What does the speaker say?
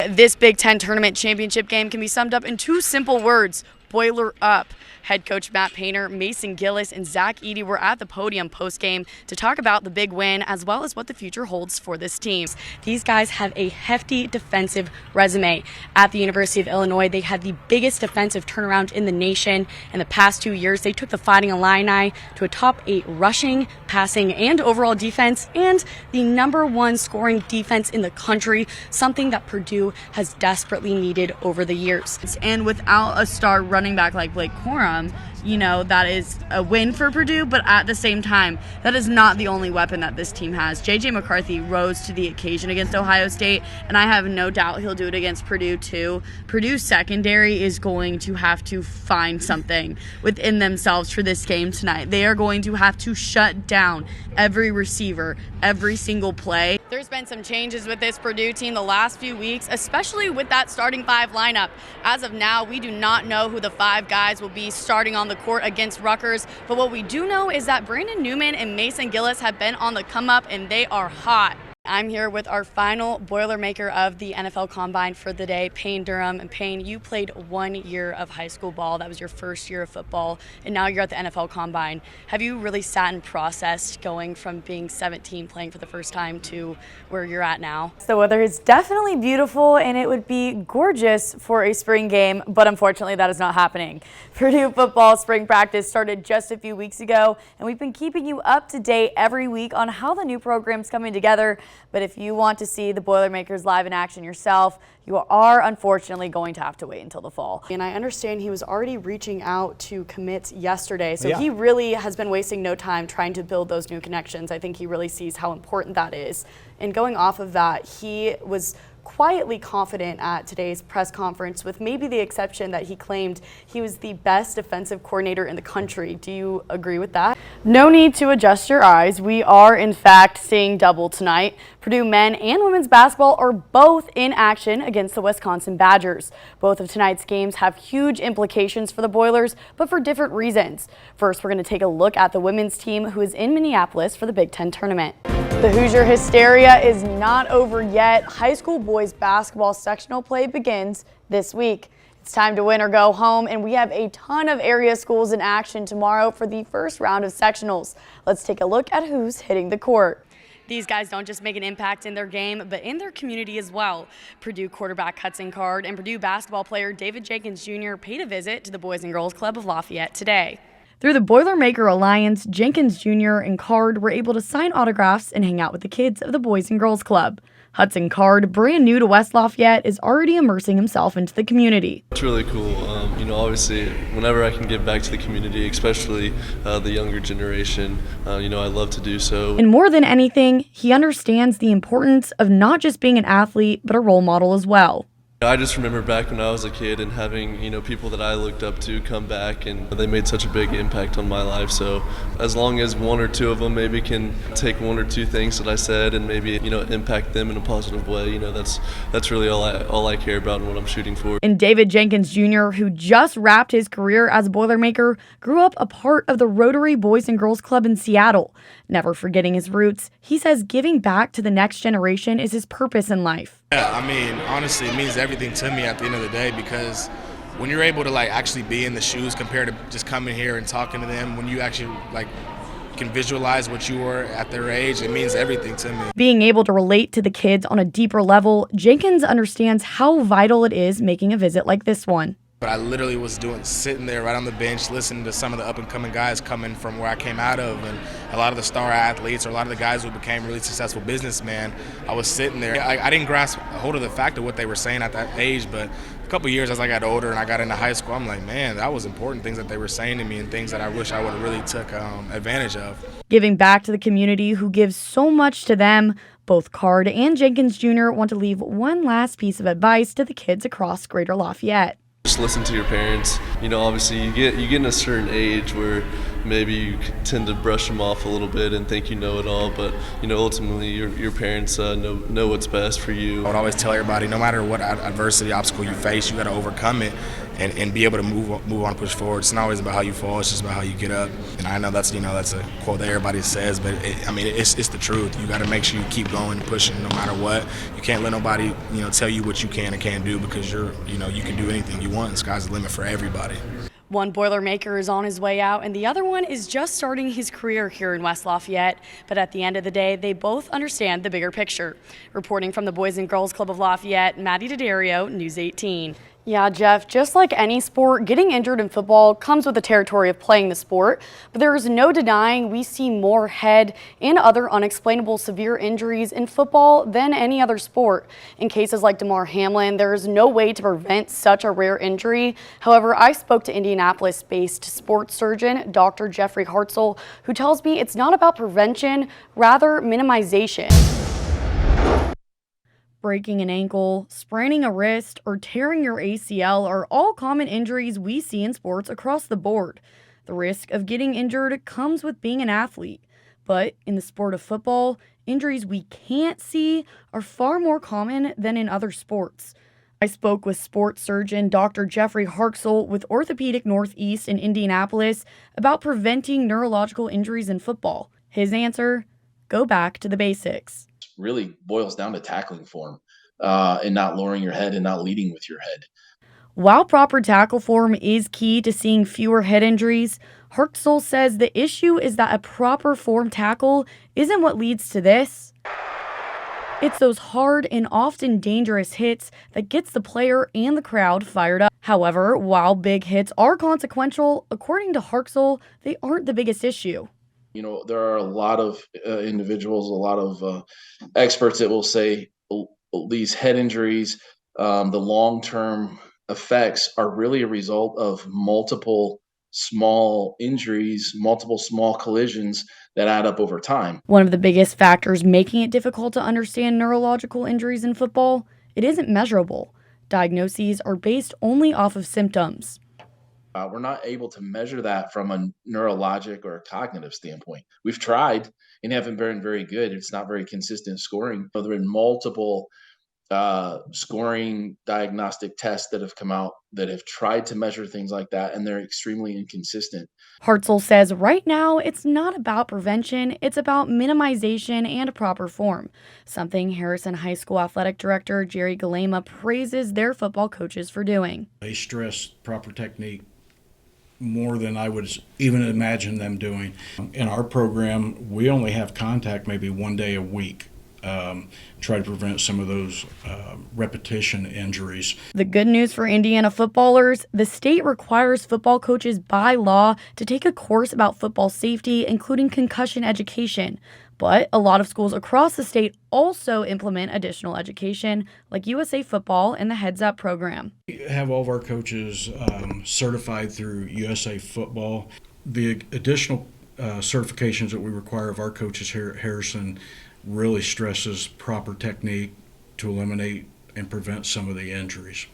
This Big Ten tournament championship game can be summed up in two simple words: boiler up. Head coach Matt Painter, Mason Gillis, and Zach Eady were at the podium post-game to talk about the big win as well as what the future holds for this team. These guys have a hefty defensive resume. At the University of Illinois, they had the biggest defensive turnaround in the nation. In the past 2 years, they took the Fighting Illini to a top 8 rushing, passing, and overall defense, and the #1 scoring defense in the country, something that Purdue has desperately needed over the years. And without a star running back like Blake Corum, you know, that is a win for Purdue, but at the same time, that is not the only weapon that this team has. J.J. McCarthy rose to the occasion against Ohio State, and I have no doubt he'll do it against Purdue too. Purdue's secondary is going to have to find something within themselves for this game tonight. They are going to have to shut down every receiver, every single play. There's been some changes with this Purdue team the last few weeks, especially with that starting 5 lineup. As of now, we do not know who the 5 guys will be starting on the court against Rutgers, but what we do know is that Brandon Newman and Mason Gillis have been on the come up, and they are hot. I'm here with our final Boilermaker of the NFL Combine for the day, Payne Durham. And Payne, you played 1 year of high school ball. That was your first year of football, and now you're at the NFL Combine. Have you really sat and processed going from being 17 playing for the first time to where you're at now? The weather is definitely beautiful, and it would be gorgeous for a spring game, but unfortunately that is not happening. Purdue football spring practice started just a few weeks ago, and we've been keeping you up to date every week on how the new program's coming together. But if you want to see the Boilermakers live in action yourself, you are unfortunately going to have to wait until the fall. And I understand he was already reaching out to commit yesterday, so he really has been wasting no time trying to build those new connections. I think he really sees how important that is. And going off of that, he was quietly confident at today's press conference, with maybe the exception that he claimed he was the best defensive coordinator in the country. Do you agree with that? No need to adjust your eyes. We are, in fact, seeing double tonight. Purdue men and women's basketball are both in action against the Wisconsin Badgers. Both of tonight's games have huge implications for the Boilers, but for different reasons. First, we're going to take a look at the women's team, who is in Minneapolis for the Big Ten tournament. The Hoosier hysteria is not over yet. High school boys basketball sectional play begins this week. It's time to win or go home, and we have a ton of area schools in action tomorrow for the first round of sectionals. Let's take a look at who's hitting the court. These guys don't just make an impact in their game, but in their community as well. Purdue quarterback Hudson Card and Purdue basketball player David Jenkins Jr. paid a visit to the Boys and Girls Club of Lafayette today. Through the Boilermaker Alliance, Jenkins Jr. and Card were able to sign autographs and hang out with the kids of the Boys and Girls Club. Hudson Card, brand new to West Lafayette, is already immersing himself into the community. It's really cool. Obviously, whenever I can give back to the community, especially the younger generation, I love to do so. And more than anything, he understands the importance of not just being an athlete, but a role model as well. I just remember back when I was a kid and having, people that I looked up to come back, and they made such a big impact on my life. So as long as 1 or 2 of them maybe can take 1 or 2 things that I said and maybe, impact them in a positive way, that's really all I care about and what I'm shooting for. And David Jenkins Jr., who just wrapped his career as a Boilermaker, grew up a part of the Rotary Boys and Girls Club in Seattle. Never forgetting his roots, he says giving back to the next generation is his purpose in life. Yeah, honestly, it means everything to me at the end of the day, because when you're able to actually be in the shoes compared to just coming here and talking to them, when you actually can visualize what you were at their age, it means everything to me. Being able to relate to the kids on a deeper level, Jenkins understands how vital it is making a visit like this one. But I literally was sitting there right on the bench, listening to some of the up-and-coming guys coming from where I came out of, and a lot of the star athletes, or a lot of the guys who became really successful businessmen. I was sitting there. I didn't grasp a hold of the fact of what they were saying at that age, but a couple years as I got older and I got into high school, I'm like, man, that was important things that they were saying to me, and things that I wish I would have really took advantage of. Giving back to the community who gives so much to them, both Card and Jenkins Jr. want to leave one last piece of advice to the kids across Greater Lafayette. Just listen to your parents. Obviously you get in a certain age where maybe you tend to brush them off a little bit and think you know it all, but ultimately your parents know what's best for you. I would always tell everybody, no matter what adversity, obstacle you face, you got to overcome it and be able to move on and push forward. It's not always about how you fall, it's just about how you get up. And I know that's a quote that everybody says, but it's the truth. You got to make sure you keep going and pushing no matter what. You can't let nobody tell you what you can and can't do, because you can do anything you want. The sky's the limit for everybody. One Boilermaker is on his way out, and the other one is just starting his career here in West Lafayette. But at the end of the day, they both understand the bigger picture. Reporting from the Boys and Girls Club of Lafayette, Mady Daddario, News 18. Yeah, Jeff, just like any sport, getting injured in football comes with the territory of playing the sport, but there is no denying we see more head and other unexplainable severe injuries in football than any other sport. In cases like Damar Hamlin, there is no way to prevent such a rare injury. However, I spoke to Indianapolis-based sports surgeon Dr. Jeffrey Hartzell, who tells me it's not about prevention, rather minimization. Breaking an ankle, spraining a wrist, or tearing your ACL are all common injuries we see in sports across the board. The risk of getting injured comes with being an athlete. But in the sport of football, injuries we can't see are far more common than in other sports. I spoke with sports surgeon Dr. Jeffrey Hartzell with Orthopedic Northeast in Indianapolis about preventing neurological injuries in football. His answer: go back to the basics. Really boils down to tackling form and not lowering your head and not leading with your head. While proper tackle form is key to seeing fewer head injuries, Hartzell says the issue is that a proper form tackle isn't what leads to this. It's those hard and often dangerous hits that gets the player and the crowd fired up. However, while big hits are consequential, according to Hartzell, they aren't the biggest issue. There are a lot of individuals, a lot of experts that will say these head injuries, the long-term effects are really a result of multiple small injuries, multiple small collisions that add up over time. One of the biggest factors making it difficult to understand neurological injuries in football, it isn't measurable. Diagnoses are based only off of symptoms. We're not able to measure that from a neurologic or a cognitive standpoint. We've tried and haven't been very good. It's not very consistent scoring. There have been multiple scoring diagnostic tests that have come out that have tried to measure things like that, and they're extremely inconsistent. Hartzell says right now it's not about prevention, it's about minimization and proper form, something Harrison High School Athletic Director Jerry Galema praises their football coaches for doing. They stress proper technique more than I would even imagine them doing. In our program, we only have contact maybe one day a week. Try to prevent some of those repetition injuries. The good news for Indiana footballers, the state requires football coaches by law to take a course about football safety, including concussion education. But a lot of schools across the state also implement additional education, like USA Football and the Heads Up program. We have all of our coaches certified through USA Football. The additional certifications that we require of our coaches here at Harrison really stresses proper technique to eliminate and prevent some of the injuries.